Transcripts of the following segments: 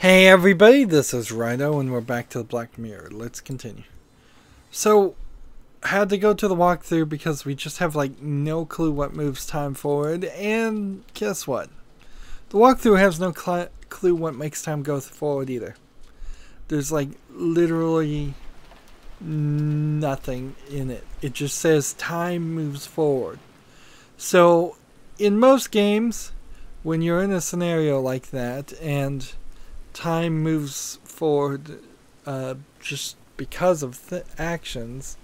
Hey everybody, this is Rydo and we're back to the Black Mirror. Let's continue. So, had to go to the walkthrough because we just have like no clue what moves time forward, and guess what? The walkthrough has no clue what makes time go forward either. There's like literally nothing in it. It just says time moves forward. So, in most games, when you're in a scenario like that and time moves forward just because of actions,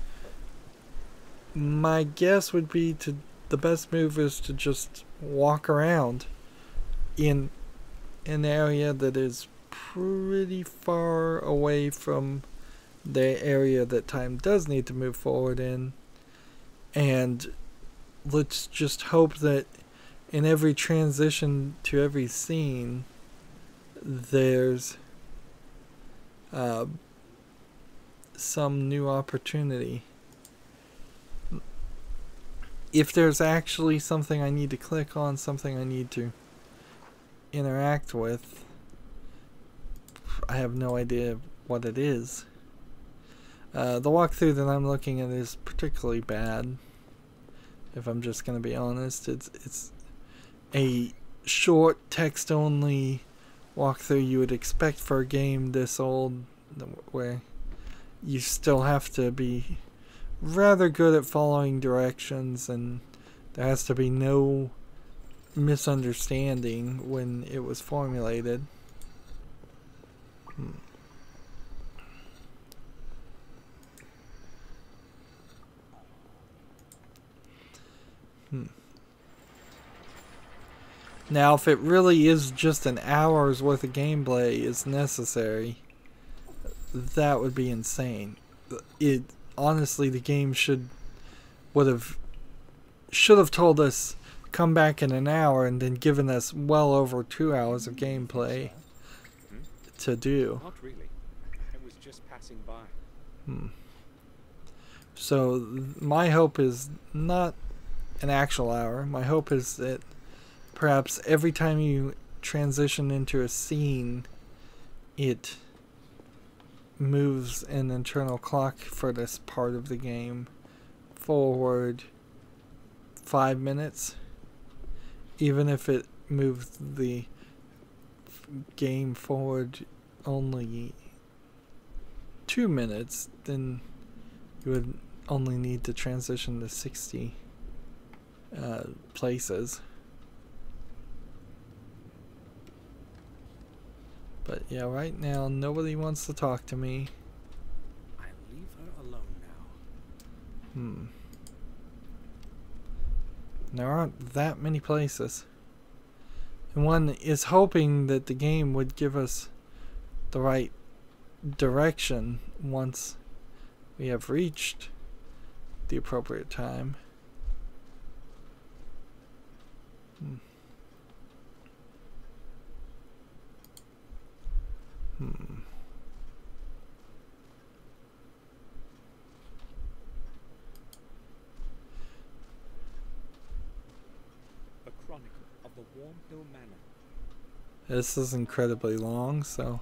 my guess would be the best move is to just walk around in an area that is pretty far away from the area that time does need to move forward in, and let's just hope that in every transition to every scene there's some new opportunity. If there's actually something I need to click on, something I need to interact with, I have no idea what it is. The walkthrough that I'm looking at is particularly bad, if I'm just going to be honest. It's a short text-only walkthrough you would expect for a game this old, where you still have to be rather good at following directions, and there has to be no misunderstanding when it was formulated. Now, if it really is just an hour's worth of gameplay is necessary, that would be insane. Honestly, the game should have told us come back in an hour and then given us well over 2 hours of gameplay to do. Not really. I was just passing by. So my hope is not an actual hour. My hope is that perhaps every time you transition into a scene, it moves an internal clock for this part of the game forward 5 minutes. Even if it moves the game forward only 2 minutes, then you would only need to transition to 60 places. But yeah, right now nobody wants to talk to me. I'll leave her alone now. There aren't that many places. And one is hoping that the game would give us the right direction once we have reached the appropriate time. A chronicle of the Warm Hill Manor. This is incredibly long, so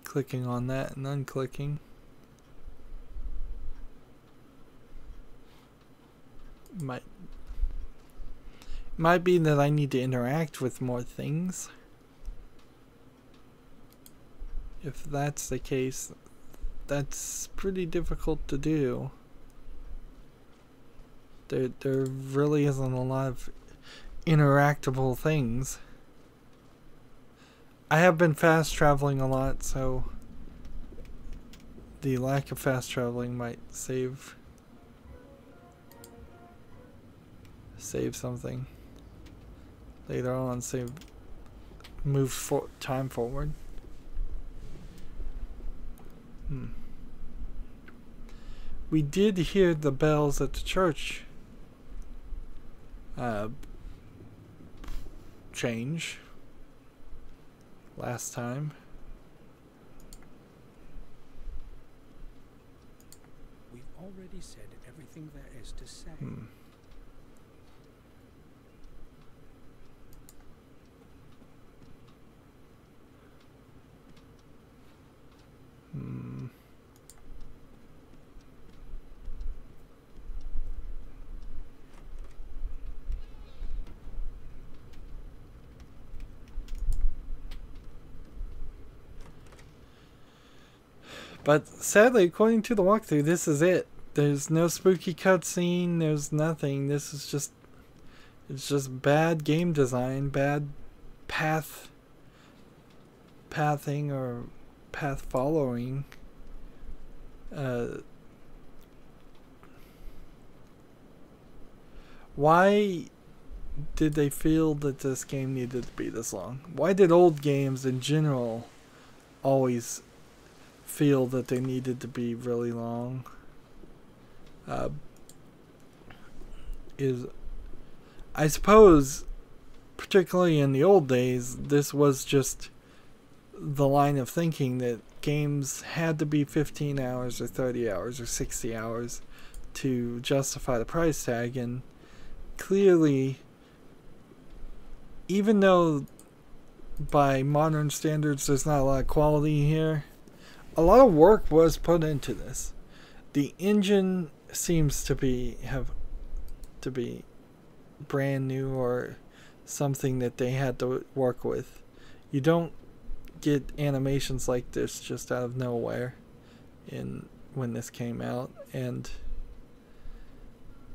clicking on that and unclicking might be that I need to interact with more things. If that's the case, that's pretty difficult to do. There really isn't a lot of interactable things. I have been fast traveling a lot, so the lack of fast traveling might save something later on. Move time forward. We did hear the bells at the church change last time. We've already said everything there is to say. But sadly, according to the walkthrough, this is it. There's no spooky cutscene. There's nothing. This is just, it's just bad game design, bad pathing or path following. Why did they feel that this game needed to be this long? Why did old games in general always feel that they needed to be really long? I suppose, particularly in the old days, this was just the line of thinking that games had to be 15 hours or 30 hours or 60 hours to justify the price tag. And clearly, even though by modern standards there's not a lot of quality here, a lot of work was put into this. The engine seems to be brand new or something that they had to work with. You don't get animations like this just out of nowhere when this came out, and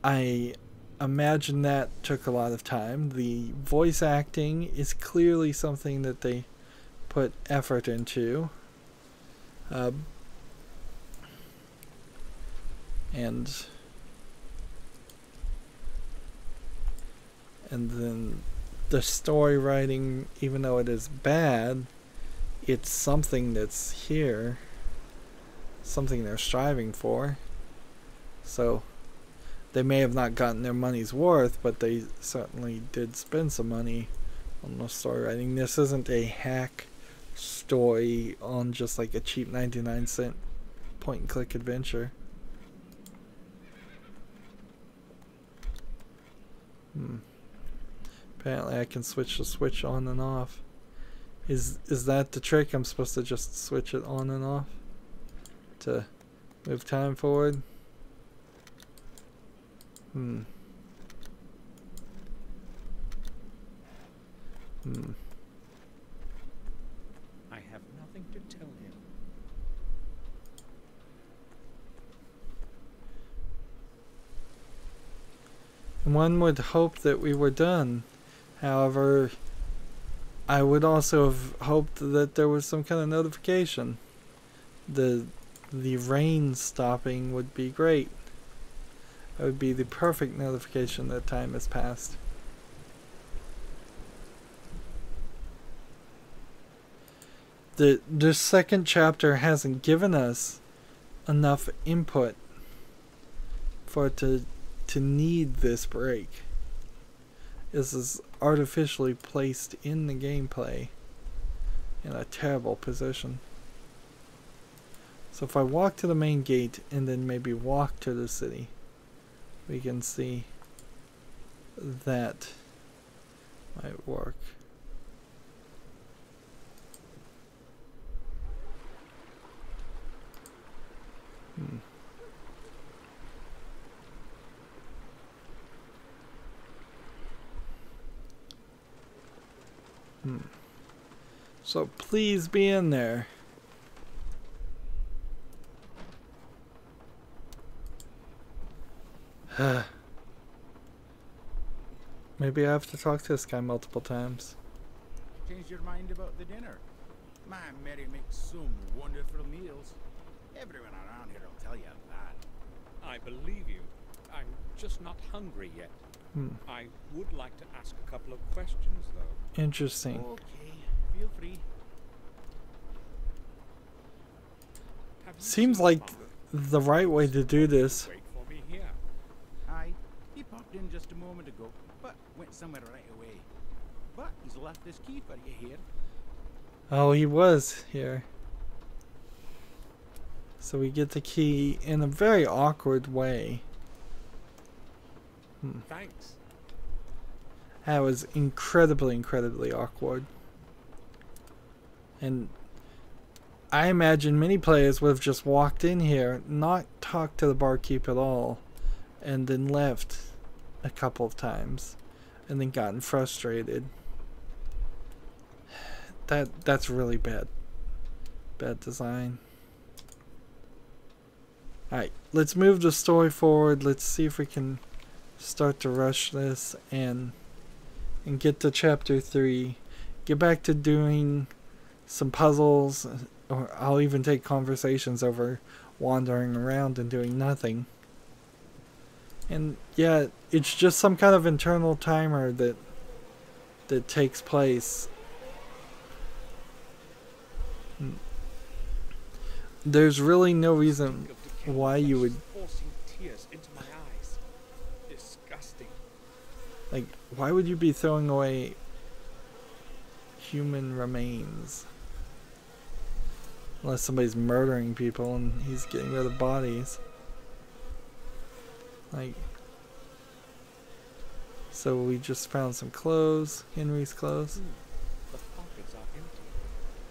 I imagine that took a lot of time. The voice acting is clearly something that they put effort into. And then the story writing, even though it is bad, it's something that's here, something they're striving for. So they may have not gotten their money's worth, but they certainly did spend some money on the story writing. This isn't a hack story on just like a cheap 99-cent point-and-click adventure. Apparently I can switch the switch on and off. Is that the trick? I'm supposed to just switch it on and off to move time forward? I have nothing to tell him. One would hope that we were done. However, I would also have hoped that there was some kind of notification. The rain stopping would be great. That would be the perfect notification that time has passed. The second chapter hasn't given us enough input for it to need this break. This is artificially placed in the gameplay in a terrible position. So if I walk to the main gate and then maybe walk to the city, we can see that might work. So please be in there. Maybe I have to talk to this guy multiple times. Changed your mind about the dinner? My Mary makes some wonderful meals. Everyone around here will tell you that. I believe you. I'm just not hungry yet. I would like to ask a couple of questions, though. Interesting. Okay, feel free. Seems like the right way to do this. Wait for me here. Aye, he popped in just a moment ago, but went somewhere right away. But he's left his key for you here. Oh, he was here. So we get the key in a very awkward way. Thanks. That was incredibly awkward. And I imagine many players would have just walked in here, not talked to the barkeep at all, and then left a couple of times, and then gotten frustrated. That's really bad. Bad design. Alright, let's move the story forward. Let's see if we can start to rush this and get to chapter 3. Get back to doing some puzzles, or I'll even take conversations over wandering around and doing nothing. And yeah, it's just some kind of internal timer that takes place. There's really no reason why you would forcing tears into my eyes. Disgusting. like, why would you be throwing away human remains? Unless somebody's murdering people and he's getting rid of bodies. Like, so we just found some clothes, Henry's clothes. The pockets are empty,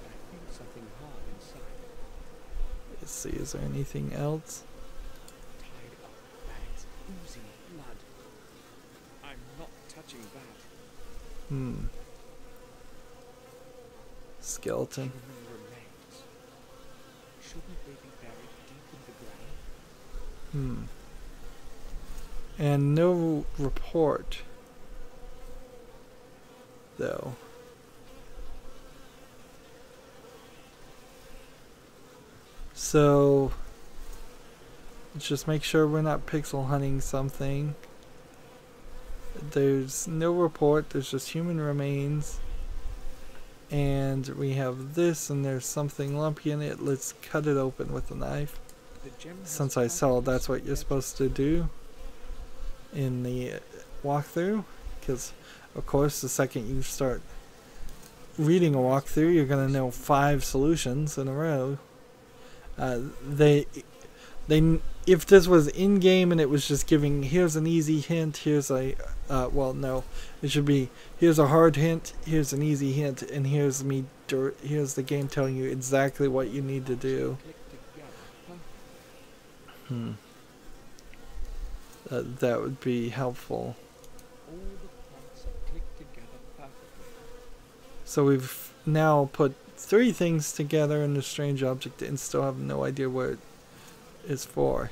but I feel something hard inside. Let's see, is there anything else? Tied up bags, oozing blood. I'm not touching that. Skeleton. Human remains. Shouldn't they be buried deep in the ground? And no report, though. So let's just make sure we're not pixel hunting something. There's no report, there's just human remains. And we have this, and there's something lumpy in it. Let's cut it open with a knife. Since I saw that's what you're supposed to do in the walkthrough, because of course the second you start reading a walkthrough you're going to know 5 solutions in a row. They if this was in game and it was just giving here's an easy hint, here's a well, no, it should be here's a hard hint, here's an easy hint, and here's the game telling you exactly what you need to do. That would be helpful. All the parts are clicked together perfectly. So we've now put 3 things together in the strange object and still have no idea what it is for.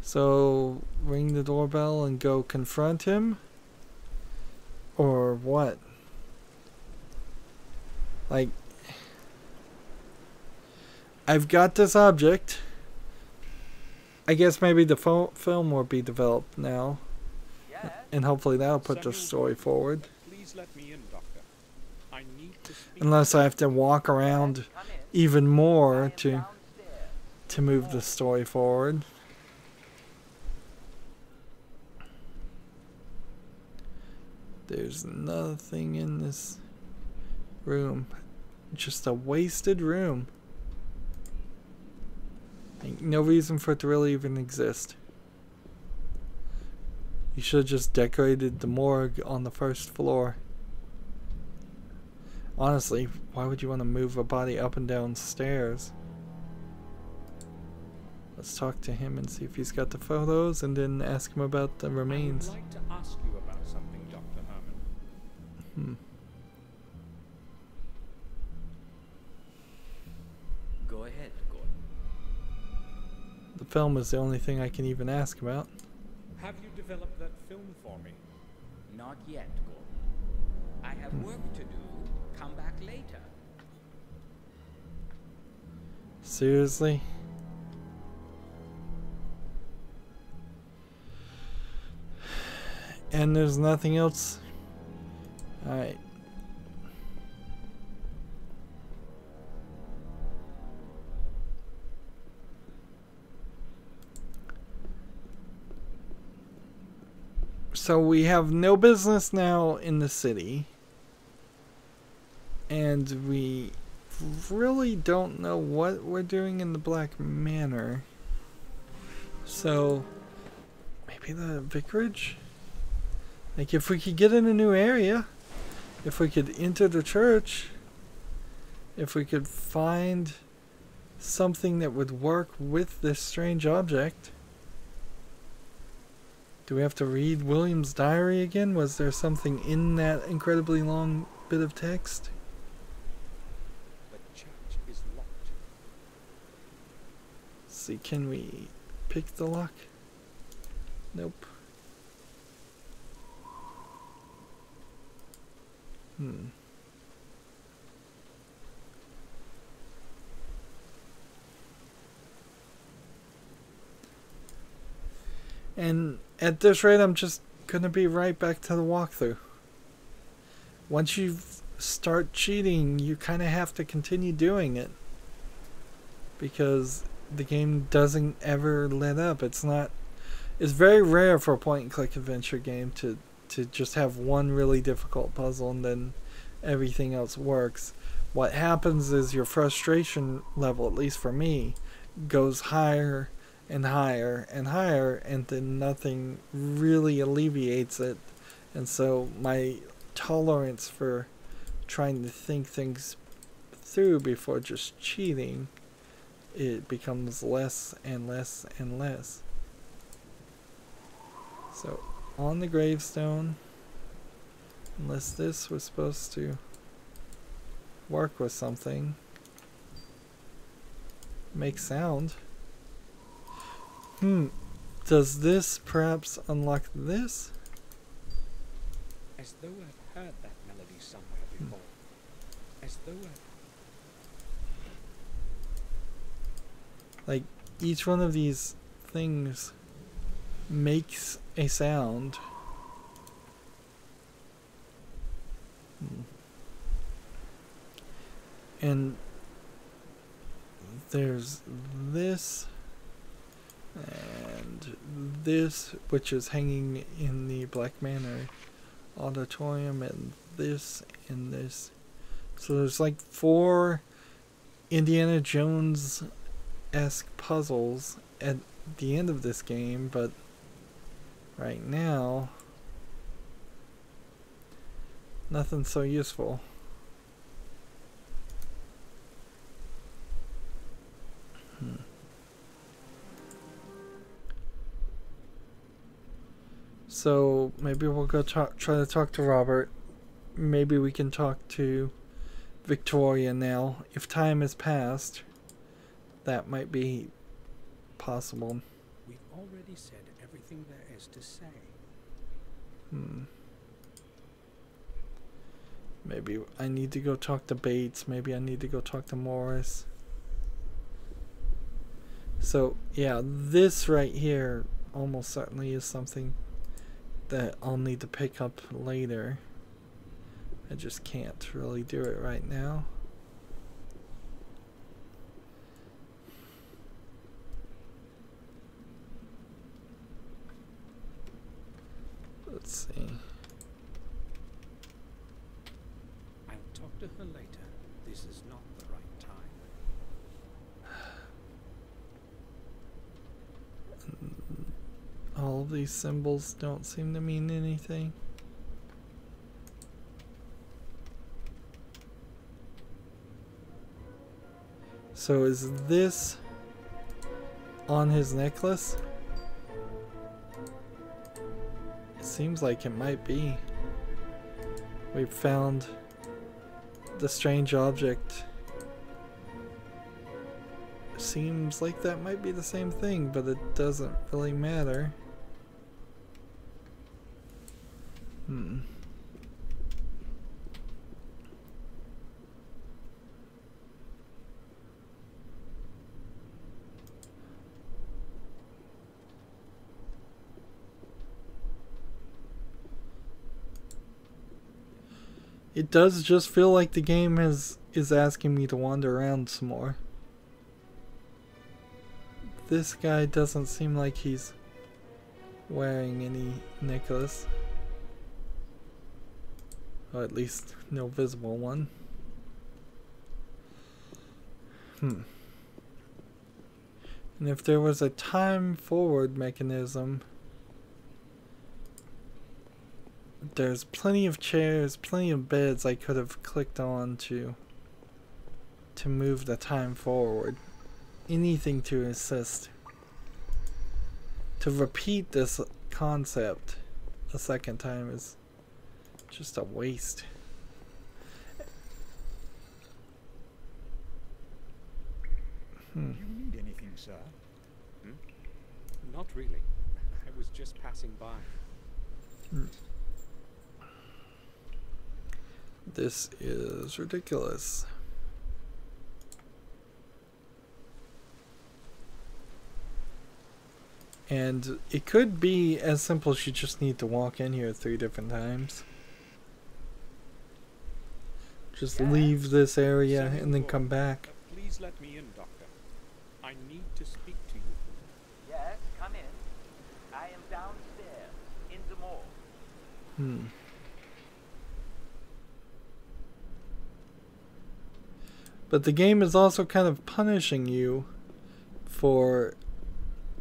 So ring the doorbell and go confront him? Or what? Like, I've got this object. I guess maybe the film will be developed now. Yes. And hopefully that'll put the Samuel, story forward. Please let me in, Doctor. I need to speak. Unless I have to walk around Come in. even I more am to downstairs. move the story forward. There's nothing in this room. Just a wasted room. Like, no reason for it to really even exist. You should have just decorated the morgue on the first floor. Honestly, why would you want to move a body up and down stairs? Let's talk to him and see if he's got the photos, and then ask him about the remains. I would like to ask you about something, Dr. Herman. Go ahead, Gordon. The film is the only thing I can even ask about. Have you developed that film for me? Not yet, Gordon. I have work to do. Come back later. Seriously? And there's nothing else? Alright. So we have no business now in the city. And we really don't know what we're doing in the Black Manor. So maybe the vicarage? Like, if we could get in a new area, if we could enter the church, if we could find something that would work with this strange object. Do we have to read William's diary again? Was there something in that incredibly long bit of text? The church is locked. see, can we pick the lock? Nope. And at this rate, I'm just gonna be right back to the walkthrough. Once you start cheating, you kind of have to continue doing it, because the game doesn't ever let up. It's very rare for a point-and-click adventure game to just have one really difficult puzzle and then everything else works. What happens is your frustration level, at least for me, goes higher and higher and higher, and then nothing really alleviates it. And so my tolerance for trying to think things through before just cheating, it becomes less and less and less. So on the gravestone, unless this was supposed to work with something, make sound. Does this perhaps unlock this? As though I've heard that melody somewhere before. As though I've... Like, each one of these things makes a sound. And there's this and this, which is hanging in the Black Manor auditorium, and this and this. So there's like 4 Indiana Jones-esque puzzles at the end of this game, but right now nothing so useful. So maybe we'll go try to talk to Robert. Maybe we can talk to Victoria now. If time has passed, that might be possible. We've already said everything there is to say. Maybe I need to go talk to Bates. Maybe I need to go talk to Morris. So yeah, this right here almost certainly is something that I'll need to pick up later. I just can't really do it right now. Let's see. I'll talk to her later. This is not the right time. All these symbols don't seem to mean anything. So is this on his necklace? It seems like it might be. We've found the strange object. Seems like that might be the same thing, but it doesn't really matter. It does just feel like the game is asking me to wander around some more. This guy doesn't seem like he's wearing any necklace. Or at least no visible one. And if there was a time forward mechanism, there's plenty of chairs, plenty of beds I could have clicked on to move the time forward. Anything to assist. To repeat this concept a second time is just a waste. Do you need anything, sir? Not really. I was just passing by. This is ridiculous. And it could be as simple as you just need to walk in here 3 different times. Just leave this area and then come back. Please let me in, Doctor. I need to speak to you. Yes, come in. I am downstairs, in the mall. But the game is also kind of punishing you for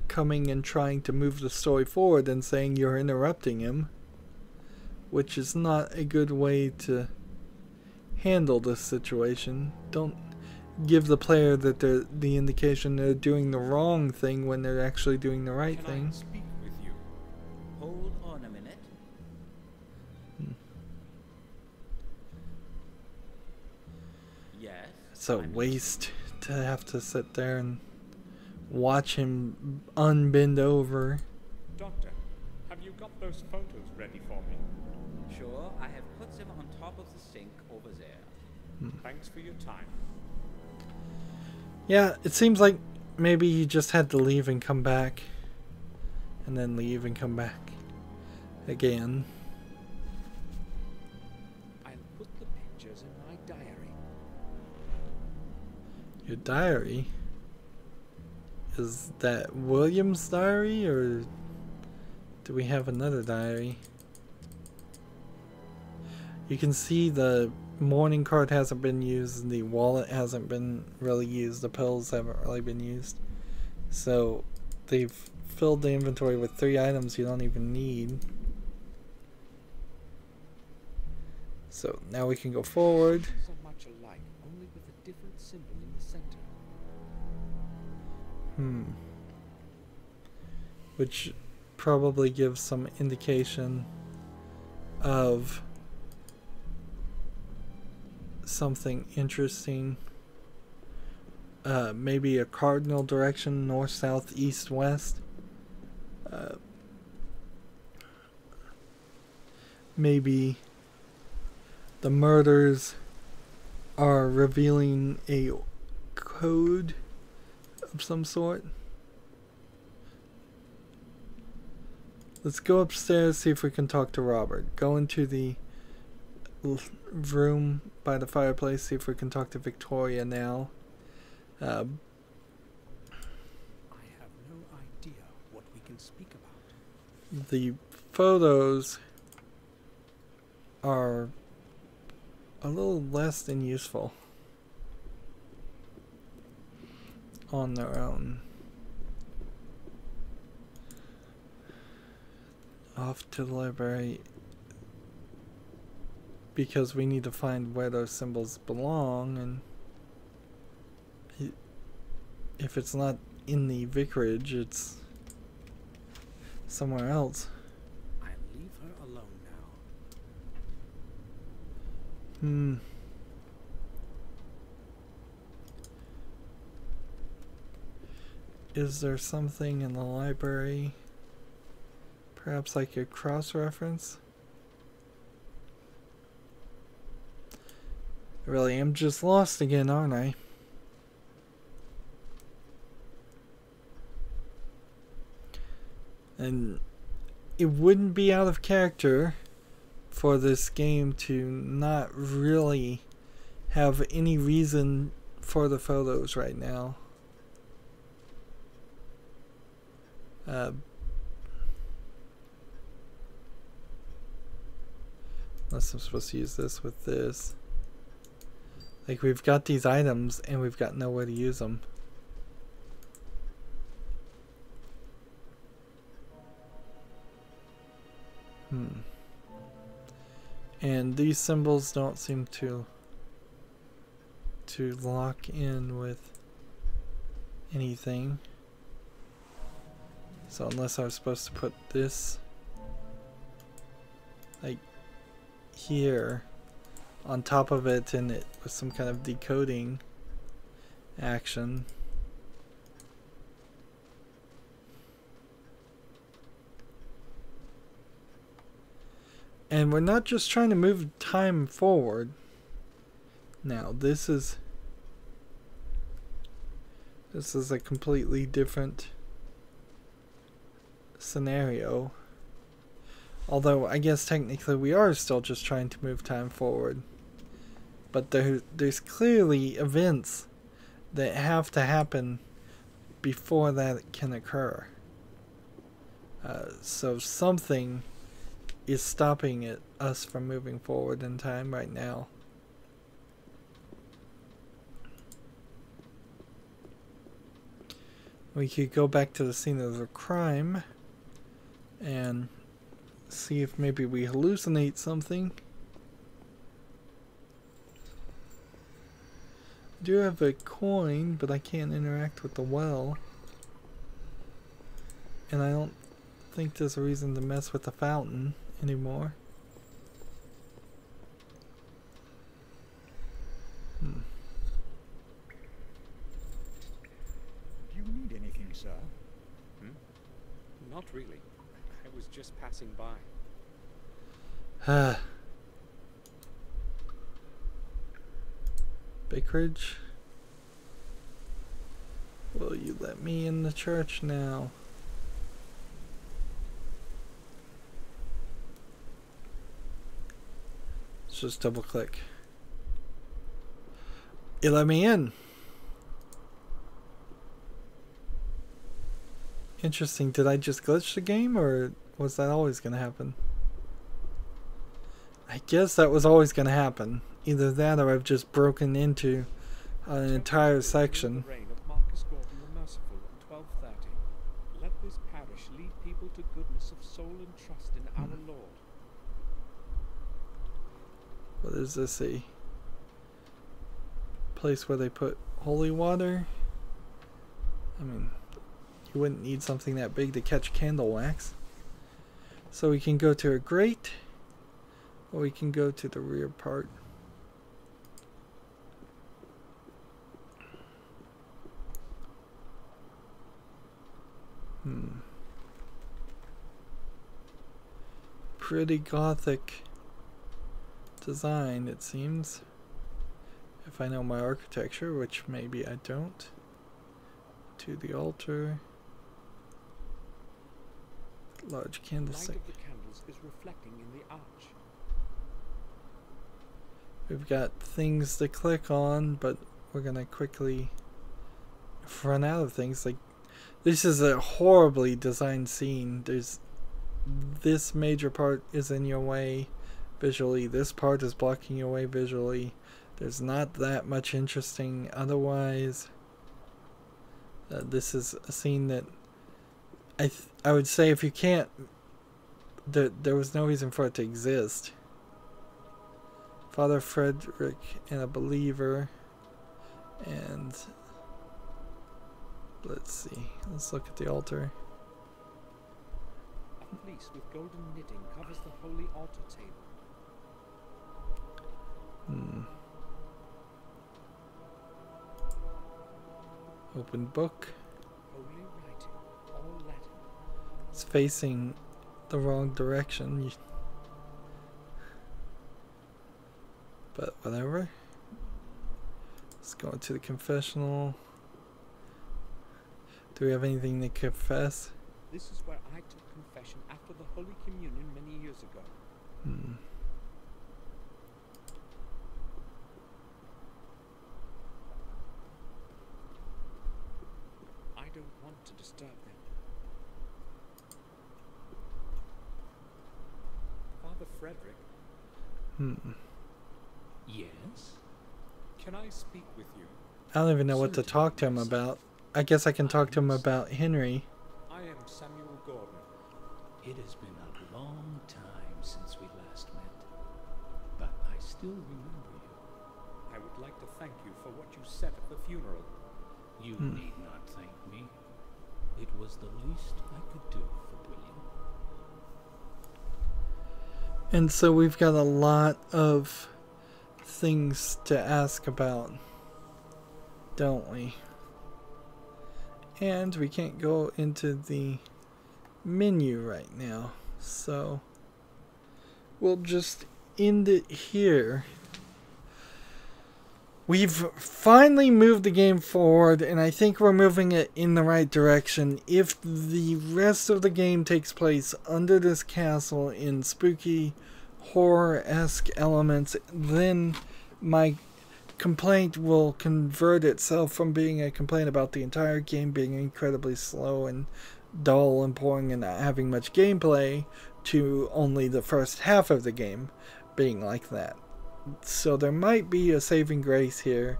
coming and trying to move the story forward and saying you're interrupting him, which is not a good way to handle this situation. Don't give the player that the indication they're doing the wrong thing when they're actually doing the right thing. Can I speak with you? Hold on a minute. Yes. It's a waste to have to sit there and watch him unbend over. Doctor, have you got those photos ready for me? Sure, I have put them on top of the sink over there. Thanks for your time. Yeah, it seems like maybe he just had to leave and come back. And then leave and come back again. I'll put the pictures in my diary. Your diary? Is that William's diary, or do we have another diary? You can see the mourning card hasn't been used, and the wallet hasn't been really used, the pills haven't really been used. So they've filled the inventory with 3 items you don't even need. So now we can go forward. So much alike, only with a different symbol in the center. Which probably gives some indication of something interesting. Maybe a cardinal direction, north, south, east, west. Maybe the murders are revealing a code of some sort. Let's go upstairs, see if we can talk to Robert. Go into the room by the fireplace, see if we can talk to Victoria now. I have no idea what we can speak about. The photos are a little less than useful on their own. Off to the library, because we need to find where those symbols belong, and if it's not in the vicarage, it's somewhere else. I'll leave her alone now. Is there something in the library? Perhaps like a cross-reference? I really am just lost again, aren't I? And it wouldn't be out of character for this game to not really have any reason for the photos right now. Unless I'm supposed to use this with this. Like, we've got these items and we've got nowhere to use them. And these symbols don't seem to lock in with anything. So unless I was supposed to put this like here on top of it, and it was some kind of decoding action. And we're not just trying to move time forward. Now, this is a completely different scenario. Although, I guess technically we are still just trying to move time forward. But there's clearly events that have to happen before that can occur. So something is stopping us from moving forward in time right now. We could go back to the scene of the crime and see if maybe we hallucinate something. I do have a coin, but I can't interact with the well. And I don't think there's a reason to mess with the fountain anymore. Do you need anything, sir? Not really. I was just passing by. Bakeridge, will you let me in the church now? Let's just double click. It let me in. Interesting. Did I just glitch the game, or was that always going to happen? I guess that was always going to happen. Either that or I've just broken into an entire section. The reign of Marcus Gordon the Merciful in 1230. Let this parish lead people to goodness of soul and trust in our Lord. What is this? A place where they put holy water? I mean, you wouldn't need something that big to catch candle wax. So we can go to a grate, or we can go to the rear part. Pretty gothic design, it seems. If I know my architecture, which maybe I don't. To the altar. Large candlestick. The light of the candles is reflecting in the arch. We've got things to click on, but we're gonna quickly run out of things. Like, this is a horribly designed scene. This major part is in your way visually. This part is blocking your way visually. There's not that much interesting otherwise. This is a scene that I would say, if you can't, there was no reason for it to exist. Father Frederick and a believer, and let's see. Let's look at the altar. A fleece with golden knitting covers the holy altar table. Open book. Holy writing, all Latin. It's facing the wrong direction. But whatever. Let's go into the confessional. Do we have anything to confess? This is where I took confession after the Holy Communion many years ago. I don't want to disturb them. Father Frederick? Yes? Can I speak with you? I don't even know what to talk to him about. I guess I can talk to him about Henry. I am Samuel Gordon. It has been a long time since we last met, but I still remember you. I would like to thank you for what you said at the funeral. You need not thank me. It was the least I could do for William. And so we've got a lot of things to ask about, don't we? And we can't go into the menu right now, so we'll just end it here. We've finally moved the game forward, and I think we're moving it in the right direction. If the rest of the game takes place under this castle in spooky, horror-esque elements, then my complaint will convert itself from being a complaint about the entire game being incredibly slow and dull and boring and not having much gameplay to only the first half of the game being like that. So there might be a saving grace here,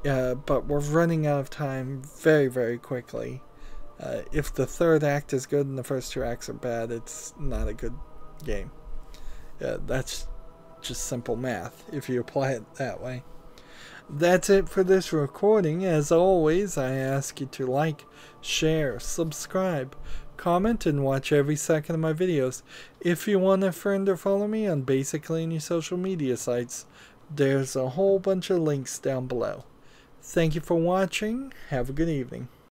but we're running out of time very, very quickly. If the third act is good and the first two acts are bad, it's not a good game. That's just simple math if you apply it that way. That's it for this recording. As always, I ask you to like, share, subscribe, comment, and watch every second of my videos. If you want to friend or follow me on basically any social media sites, there's a whole bunch of links down below. Thank you for watching. Have a good evening.